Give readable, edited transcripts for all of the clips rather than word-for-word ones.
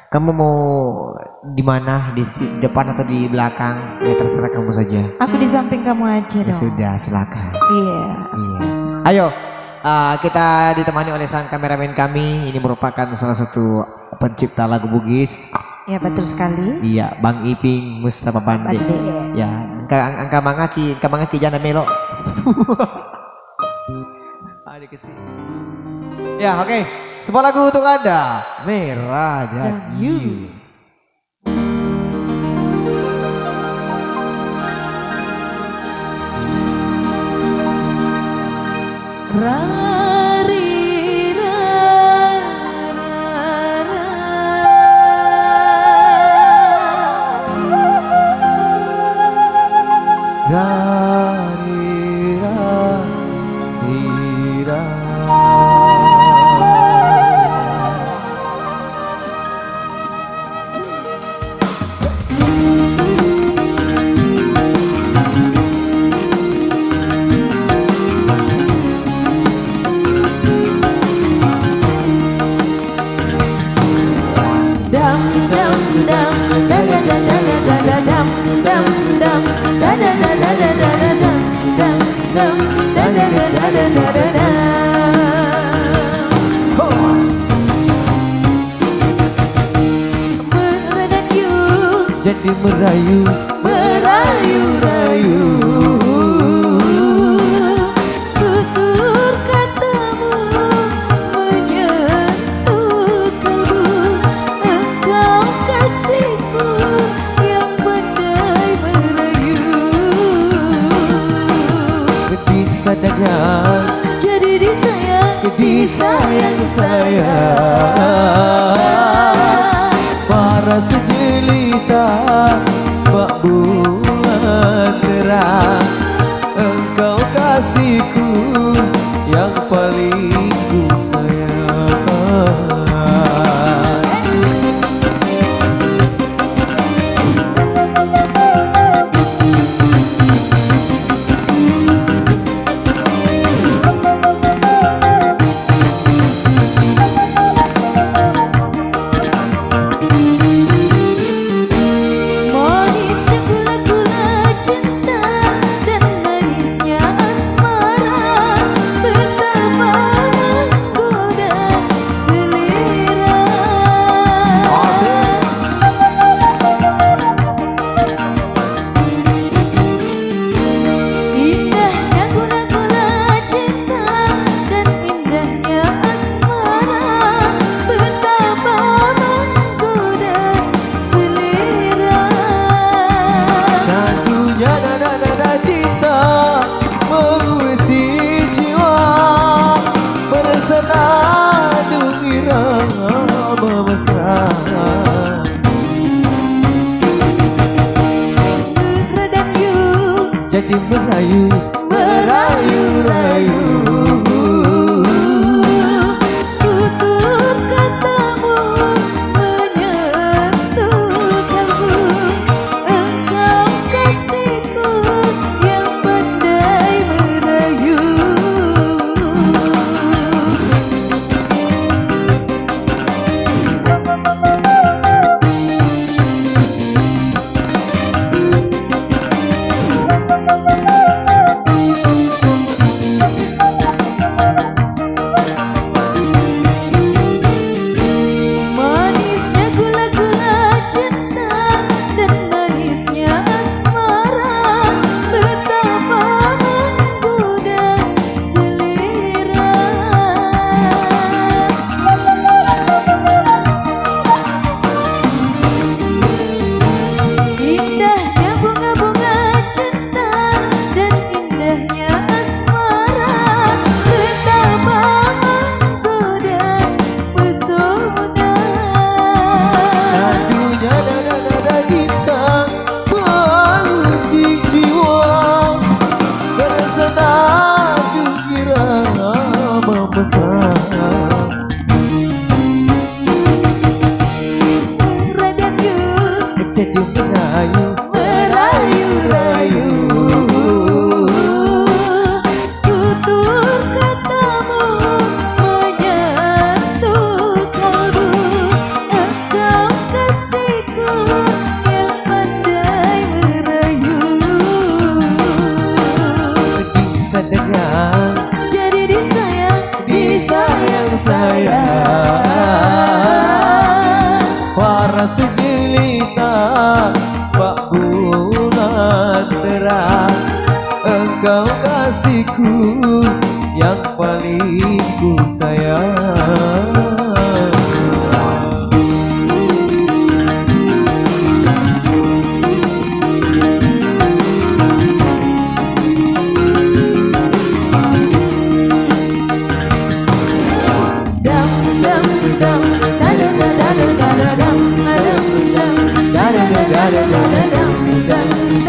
Kamu mau di mana? Di depan atau di belakang? Ya terserah kamu saja. Aku di samping kamu aja Ya dong. sudah, silakan. Iya. Iya. Ayo, kita ditemani oleh sang kameramen kami. Ini merupakan salah satu pencipta lagu Bugis. Ya betul sekali. Iya, Bang Iping Mustafa Pande. Pande. Ya, angka mangaki jangan melo. Ada kesini. Ya, oke. Sebuah lagu untuk Anda. Merah dan You. Jadi merayu-rayu tutur katamu menyentuh kalbu, engkau kasihku yang pandai merayu. bisa dengar Jadi disayang para sejelita bak bulan terang, engkau kasihku yang paling ku sayang.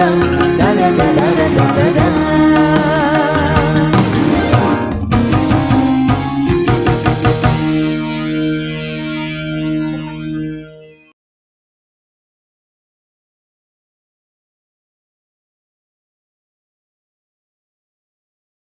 yang